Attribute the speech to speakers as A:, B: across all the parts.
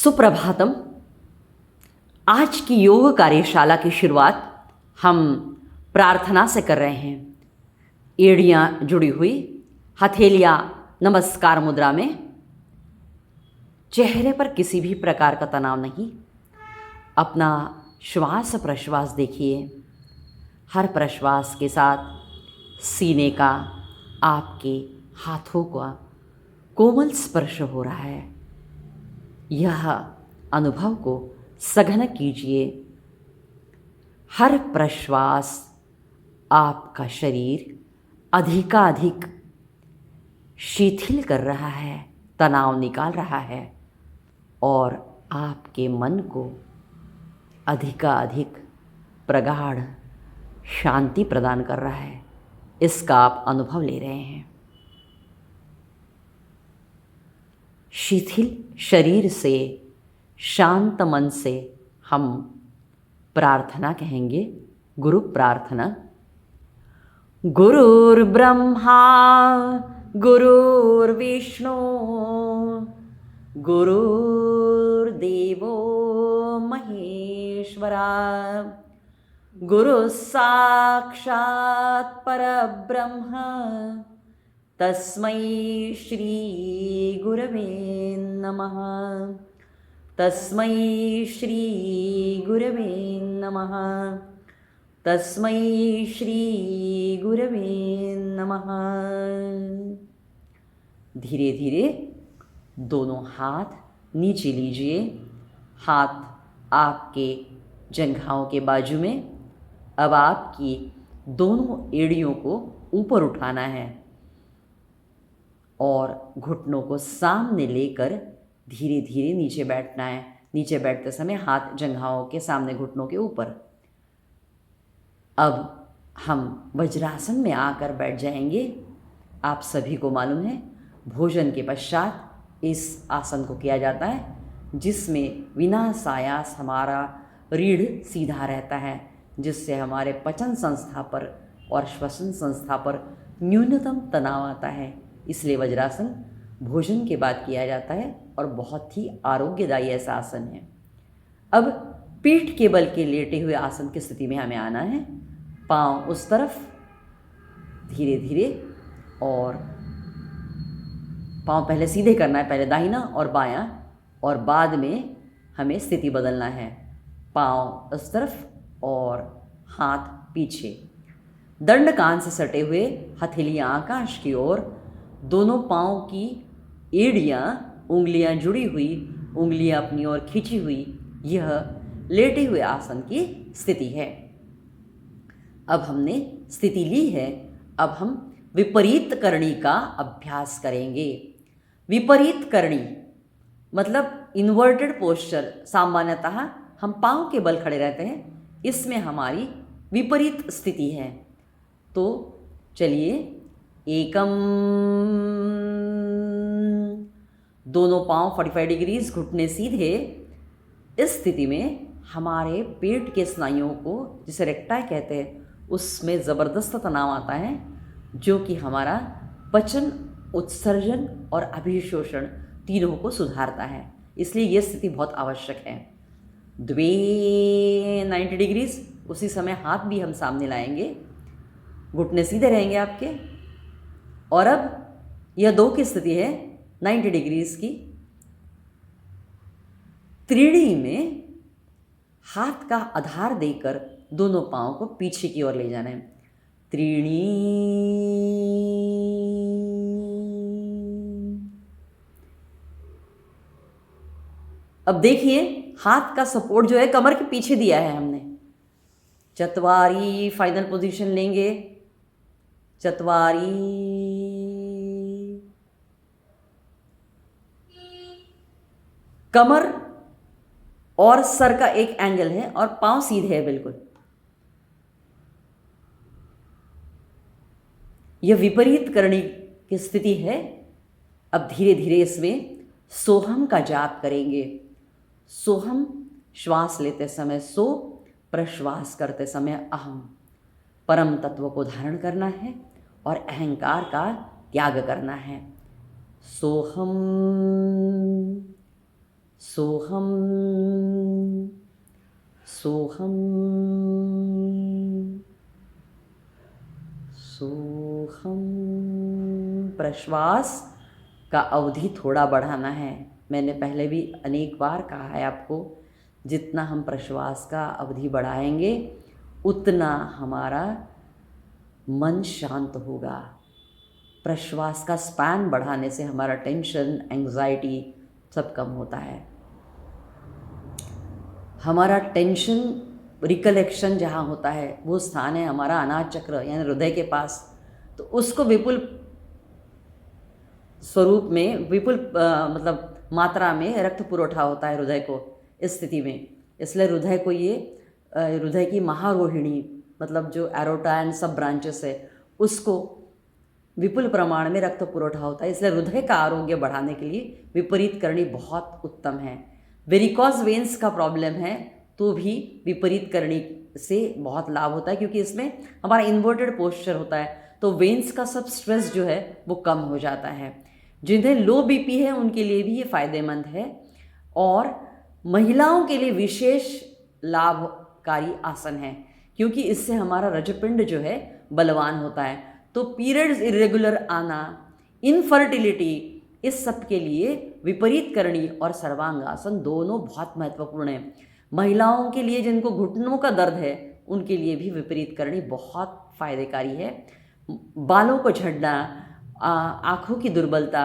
A: सुप्रभातम। आज की योग कार्यशाला की शुरुआत हम प्रार्थना से कर रहे हैं। एड़ियाँ जुड़ी हुई, हथेलियाँ नमस्कार मुद्रा में, चेहरे पर किसी भी प्रकार का तनाव नहीं। अपना श्वास प्रश्वास देखिए। हर प्रश्वास के साथ सीने का, आपके हाथों का कोमल स्पर्श हो रहा है। यह अनुभव को सघन कीजिए। हर प्रश्वास आपका शरीर अधिकाधिक शिथिल कर रहा है, तनाव निकाल रहा है और आपके मन को अधिकाधिक प्रगाढ़ शांति प्रदान कर रहा है। इसका आप अनुभव ले रहे हैं। शिथिल शरीर से, शांत मन से हम प्रार्थना कहेंगे। गुरु प्रार्थना। गुरुर्ब्रह्मा गुरुर्विष्णु गुरुर्देवो महेश्वरा गुरुः साक्षात् परब्रह्म तस्मै श्री गुरवे नमः। तस्मै श्री गुरवे नमः। तस्मै श्री गुरवे नमः। धीरे धीरे दोनों हाथ नीचे लीजिए। हाथ आपके जंघाओं के बाजू में। अब आपकी दोनों एड़ियों को ऊपर उठाना है और घुटनों को सामने लेकर धीरे धीरे नीचे बैठना है। नीचे बैठते समय हाथ जंघाओं के सामने, घुटनों के ऊपर। अब हम वज्रासन में आकर बैठ जाएंगे। आप सभी को मालूम है, भोजन के पश्चात इस आसन को किया जाता है, जिसमें विनाशायास हमारा रीढ़ सीधा रहता है, जिससे हमारे पचन संस्था पर और श्वसन संस्था पर न्यूनतम तनाव आता है। इसलिए वज्रासन भोजन के बाद किया जाता है और बहुत ही आरोग्यदायी ऐसा आसन है। अब पीठ के बल के लेटे हुए आसन की स्थिति में हमें आना है। पाँव उस तरफ धीरे धीरे, और पाँव पहले सीधे करना है, पहले दाहिना और बायां, और बाद में हमें स्थिति बदलना है। पाँव उस तरफ और हाथ पीछे। दंड कान से सटे हुए, हथेलियाँ आकाश की ओर, दोनों पाँव की एड़ियाँ, उंगलियाँ जुड़ी हुई, उंगलियाँ अपनी ओर खींची हुई, यह लेटे हुए आसन की स्थिति है। अब हमने स्थिति ली है। अब हम विपरीत करणी का अभ्यास करेंगे। विपरीत करणी मतलब इन्वर्टेड पोस्चर। सामान्यतः हम पाँव के बल खड़े रहते हैं, इसमें हमारी विपरीत स्थिति है। तो चलिए, एकम, दोनों पाँव 45 डिग्रीज, घुटने सीधे। इस स्थिति में हमारे पेट के स्नायुओं को, जिसे रेक्टाई कहते हैं, उसमें ज़बरदस्त तनाव आता है, जो कि हमारा पचन, उत्सर्जन और अभिशोषण तीनों को सुधारता है। इसलिए यह स्थिति बहुत आवश्यक है। द्वे 90 डिग्रीज, उसी समय हाथ भी हम सामने लाएंगे, घुटने सीधे रहेंगे आपके। और अब यह दो की स्थिति है 90 डिग्रीज की। त्रिणी में हाथ का आधार देकर दोनों पाँव को पीछे की ओर ले जाना है। त्रिणी। अब देखिए, हाथ का सपोर्ट जो है कमर के पीछे दिया है हमने। चत्वारी, फाइनल पोजीशन लेंगे। चत्वारी। कमर और सर का एक एंगल है और पांव सीधे है बिल्कुल। यह विपरीत करणी की स्थिति है। अब धीरे धीरे इसमें सोहम का जाप करेंगे। सोहम, श्वास लेते समय सो, प्रश्वास करते समय अहम। परम तत्व को धारण करना है और अहंकार का त्याग करना है। सोहम सोहम सोहम सोहम। प्रश्वास का अवधि थोड़ा बढ़ाना है। मैंने पहले भी अनेक बार कहा है आपको, जितना हम प्रश्वास का अवधि बढ़ाएंगे उतना हमारा मन शांत होगा। प्रश्वास का स्पैन बढ़ाने से हमारा टेंशन, एंग्जाइटी सब कम होता है। हमारा टेंशन रिकलेक्शन जहाँ होता है वो स्थान है हमारा अनाज चक्र यानी हृदय के पास। तो उसको विपुल स्वरूप में, विपुल मतलब मात्रा में रक्त पुरवठा होता है हृदय को इस स्थिति में। इसलिए हृदय को ये हृदय की महारोहिणी मतलब जो एरोटा एंड सब ब्रांचेस है उसको विपुल प्रमाण में रक्त पुरवठा होता है। इसलिए हृदय का आरोग्य बढ़ाने के लिए विपरीत करनी बहुत उत्तम है। वेरिकॉज वेन्स का प्रॉब्लम है तो भी विपरीत करनी से बहुत लाभ होता है, क्योंकि इसमें हमारा इन्वर्टेड पोस्चर होता है तो वेन्स का सब स्ट्रेस जो है वो कम हो जाता है। जिन्हें लो बीपी है उनके लिए भी ये फायदेमंद है। और महिलाओं के लिए विशेष लाभकारी आसन है, क्योंकि इससे हमारा रजपिंड जो है बलवान होता है। तो पीरियड्स इरेगुलर आना, इनफर्टिलिटी, इस सब के लिए विपरीत करणी और सर्वांगासन दोनों बहुत महत्वपूर्ण है। महिलाओं के लिए जिनको घुटनों का दर्द है उनके लिए भी विपरीत करणी बहुत फायदेकारी है। बालों को झड़ना, आँखों की दुर्बलता,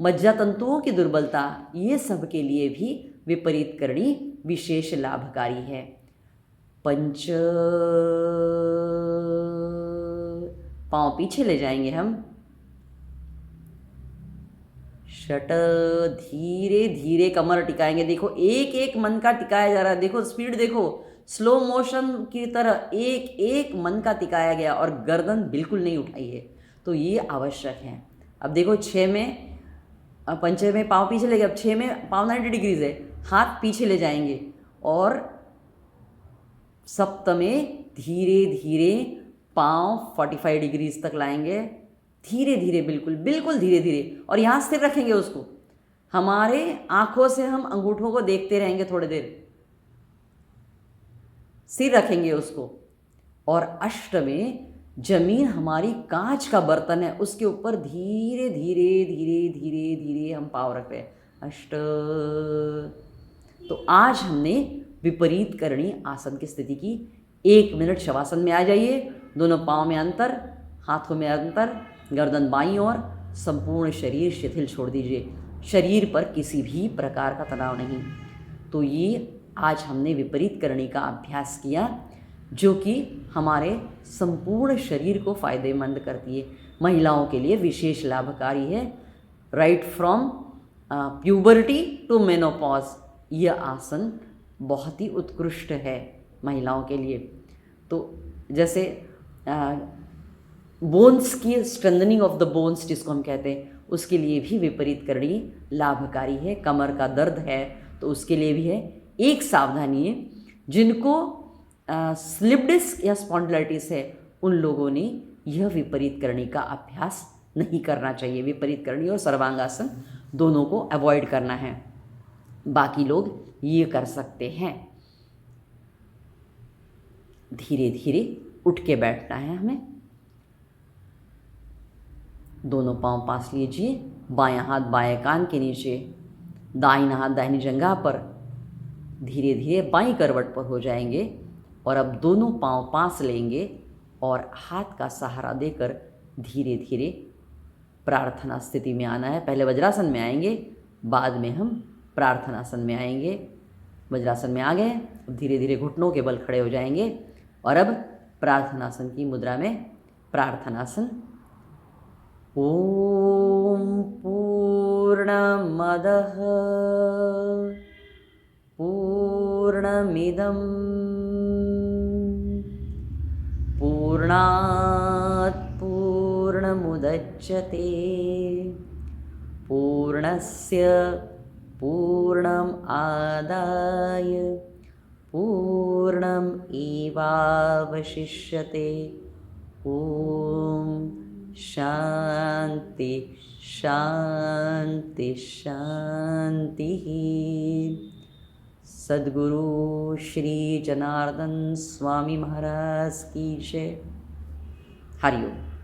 A: मज्जा तंतुओं की दुर्बलता, ये सब के लिए भी विपरीत करणी विशेष लाभकारी है। पंच, पाँव पीछे ले जाएंगे हम। षट, धीरे धीरे कमर टिकाएंगे। देखो एक एक मन का टिकाया जा रहा है। देखो स्पीड देखो, स्लो मोशन की तरह एक एक मन का टिकाया गया और गर्दन बिल्कुल नहीं उठाई है। तो ये आवश्यक है। अब देखो 6 में, पंचे में पाँव पीछे ले गए, अब 6 में पाँव 90 डिग्रीज है, हाथ पीछे ले जाएंगे। और सप्त में धीरे धीरे पाँव 45 डिग्रीज तक लाएंगे, धीरे धीरे, बिल्कुल बिल्कुल धीरे धीरे। और यहाँ स्थिर रखेंगे उसको। हमारे आँखों से हम अंगूठों को देखते रहेंगे, थोड़ी देर स्थिर रखेंगे उसको। और अष्ट में जमीन हमारी कांच का बर्तन है, उसके ऊपर धीरे धीरे धीरे धीरे धीरे हम पाँव रख रहे हैं। अष्ट। तो आज हमने विपरीत करणी आसन की स्थिति की। 1 मिनट शवासन में आ जाइए। दोनों पाँव में अंतर, हाथों में अंतर, गर्दन बाईं ओर, संपूर्ण शरीर शिथिल छोड़ दीजिए। शरीर पर किसी भी प्रकार का तनाव नहीं। तो ये आज हमने विपरीत करणी का अभ्यास किया, जो कि हमारे संपूर्ण शरीर को फायदेमंद करती है। महिलाओं के लिए विशेष लाभकारी है। Right from puberty to menopause, यह आसन बहुत ही उत्कृष्ट है महिलाओं के लिए। तो जैसे बोन्स की स्ट्रेंथनिंग ऑफ द बोन्स जिसको हम कहते हैं, उसके लिए भी विपरीत करणी लाभकारी है। कमर का दर्द है तो उसके लिए भी है। एक सावधानी है, जिनको स्लिप डिस्क या स्पॉन्डिलाइटिस है उन लोगों ने यह विपरीत करणी का अभ्यास नहीं करना चाहिए। विपरीत करणी और सर्वांगासन दोनों को अवॉइड करना है। बाकी लोग ये कर सकते हैं। धीरे धीरे उठ के बैठना है हमें। दोनों पांव पास लीजिए, बायां हाथ बाएं कान के नीचे, दाहिना हाथ दाहिनी जंघा पर। धीरे धीरे बाईं करवट पर हो जाएंगे और अब दोनों पांव पास लेंगे और हाथ का सहारा देकर धीरे धीरे प्रार्थना स्थिति में आना है। पहले वज्रासन में आएंगे, बाद में हम प्रार्थनासन में आएंगे। वज्रासन में आ गए, अब धीरे धीरे घुटनों के बल खड़े हो जाएंगे और अब प्रार्थनासन की मुद्रा में प्रार्थनासन। ओम पूर्णमदः पूर्णमिदं पूर्णात् पूर्णमुदच्यते पूर्णस्य पूर्णम् आदाय पूर्णम् एवावशिष्यते। ओम शांति शांति शांति। सद्गुरु श्री जनार्दन स्वामी महाराज की जय। हरिओम।